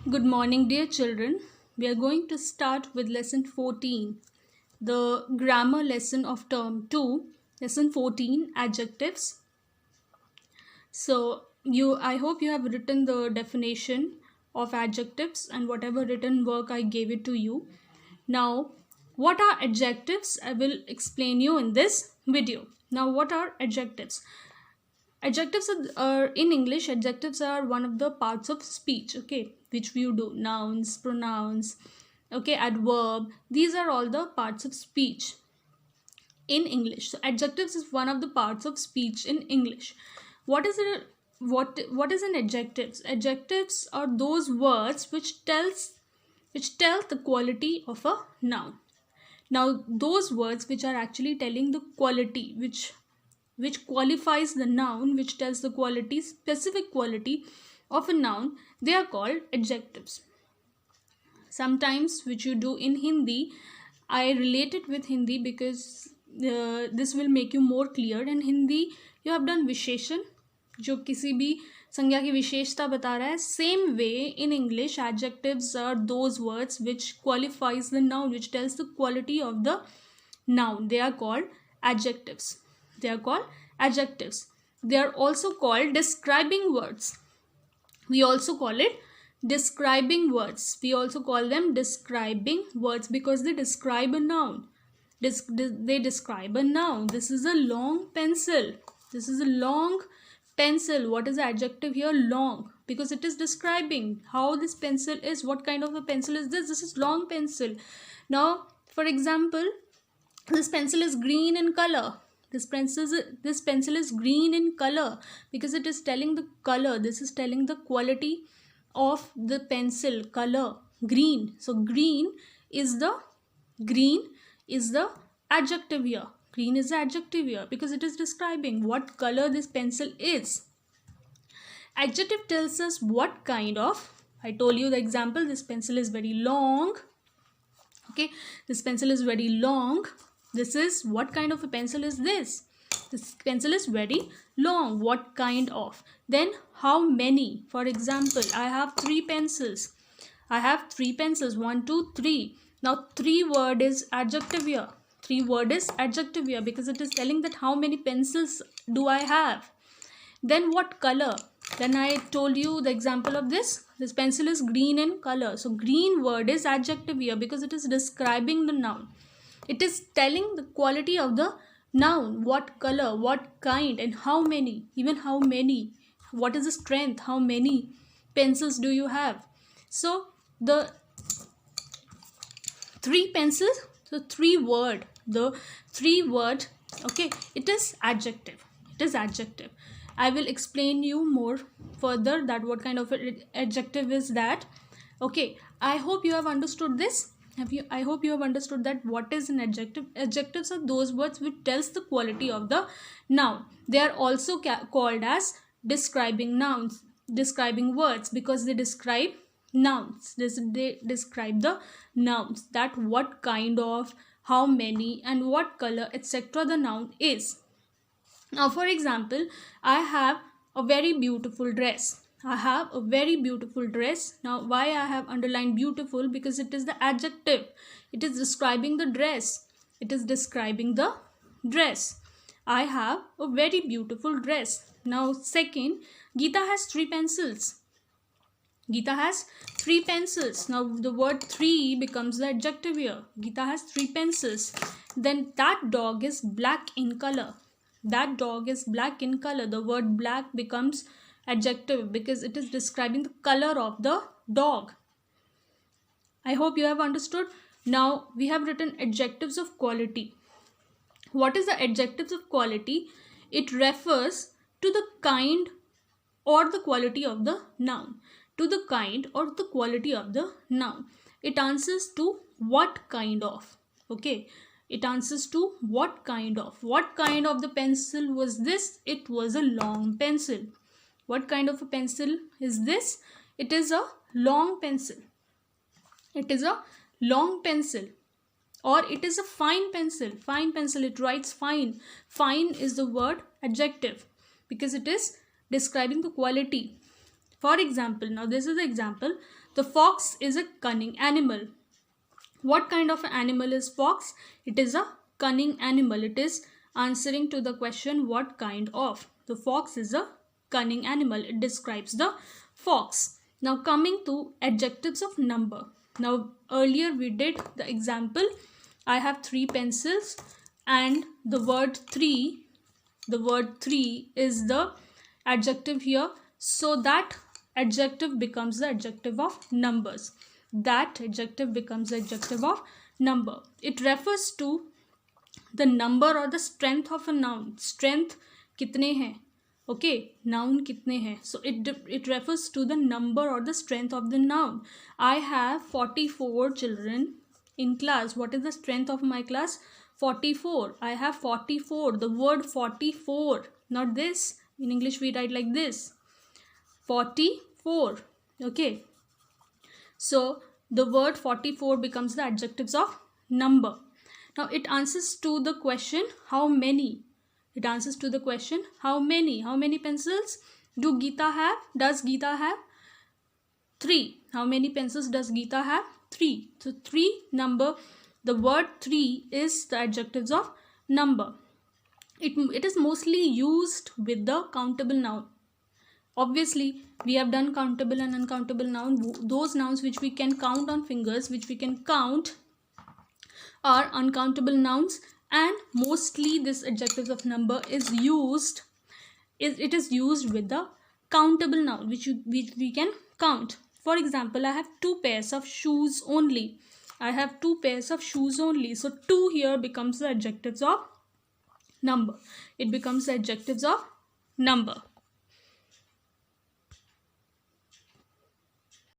Good morning, dear children. We are going to start with lesson 14, the grammar lesson of term 2, lesson 14, adjectives. I hope you have written the definition of adjectives and whatever written work I gave it to you. Now, what are adjectives? I will explain you in this video. Now, what are adjectives? Adjectives are in English. Adjectives are one of the parts of speech, okay, which we do. Nouns, pronouns, okay, adverb. These are all the parts of speech in English. So adjectives is one of the parts of speech in English. What is it? What is an adjectives? Adjectives are those words which tell the quality of a noun. Now those words which are actually telling the quality, which qualifies the noun, which tells the quality, specific quality of a noun, they are called adjectives. Sometimes, which you do in Hindi, I relate it with Hindi because this will make you more clear. In Hindi, you have done विशेषण, जो किसी भी संज्ञा की विशेषता बता रहा है. Same way in English, adjectives are those words which qualifies the noun, which tells the quality of the noun. They are called adjectives. They are called adjectives. They are also called describing words. We also call it describing words. We also call them describing words because they describe a noun. They describe a noun. This is a long pencil. This is a long pencil. What is the adjective here? Long. Because it is describing how this pencil is. What kind of a pencil is this? This is long pencil. Now, for example, this pencil is green in color. This pencil is green in color because it is telling the color. This is telling the quality of the pencil color, green. So green is the adjective here. Green is the adjective here because it is describing what color this pencil is. Adjective tells us what kind of. I told you the example. This pencil is very long. Okay, this pencil is very long. This is what kind of a pencil is this? This pencil is very long. What kind of? Then how many? For example, I have 3 pencils. I have 3 pencils. 1, 2, 3. Now 3 word is adjective here. 3 word is adjective here because it is telling that how many pencils do I have. Then what color? Then I told you the example of this. This pencil is green in color. So green word is adjective here because it is describing the noun. It is telling the quality of the noun. What color, what kind, and how many. Even how many. What is the strength? How many pencils do you have? So the 3 pencils. So 3 word. The 3 word. Okay. It is adjective. It is adjective. I will explain you more further that what kind of adjective is that. Okay, I hope you have understood this. I hope you have understood that what is an adjective. Adjectives are those words which tells the quality of the noun. They are also called as describing nouns, describing words because they describe nouns. They describe the nouns, that what kind of, how many, and what color, etc. the noun is. Now, for example, I have a very beautiful dress. I have a very beautiful dress. Now, why I have underlined beautiful? Because it is the adjective. It is describing the dress. It is describing the dress. I have a very beautiful dress. Now, second, Geeta has 3 pencils. Geeta has 3 pencils. Now, the word 3 becomes the adjective here. Geeta has 3 pencils. Then, that dog is black in color. That dog is black in color. The word black becomes adjective because it is describing the color of the dog. I hope you have understood. Now we have written adjectives of quality. What is the adjectives of quality? It refers to the kind or the quality of the noun. To the kind or the quality of the noun. It answers to what kind of. Okay. It answers to what kind of. What kind of the pencil was this? It was a long pencil. What kind of a pencil is this? It is a long pencil. It is a long pencil. Or it is a fine pencil. Fine pencil, it writes fine. Fine is the word adjective because it is describing the quality. For example, now this is the example. The fox is a cunning animal. What kind of animal is fox? It is a cunning animal. It is answering to the question what kind of. The fox is a cunning animal. It describes the fox. Now coming to adjectives of number. Now earlier we did the example. I have 3 pencils and the word 3 is the adjective here. So that adjective becomes the adjective of numbers. That adjective becomes the adjective of number. It refers to the number or the strength of a noun. Strength कितने हैं? Okay, noun कितने हैं? So it refers to the number or the strength of the noun. I have 44 children in class. What is the strength of my class? 44. I have 44. The word 44, not this. In English we write like this. 44. Okay. So the word 44 becomes the adjectives of number. Now it answers to the question how many. It answers to the question how many. How many pencils do Geeta have? Does Geeta have? 3. How many pencils does Geeta have? 3. So 3 number. The word 3 is the adjectives of number. It is mostly used with the countable noun. Obviously, we have done countable and uncountable noun. Those nouns which we can count on fingers, which we can count, are uncountable nouns. And mostly this adjectives of number is used. It is used with the countable noun, which we can count. For example, I have 2 pairs of shoes only. I have 2 pairs of shoes only. So 2 here becomes the adjectives of number. It becomes the adjectives of number.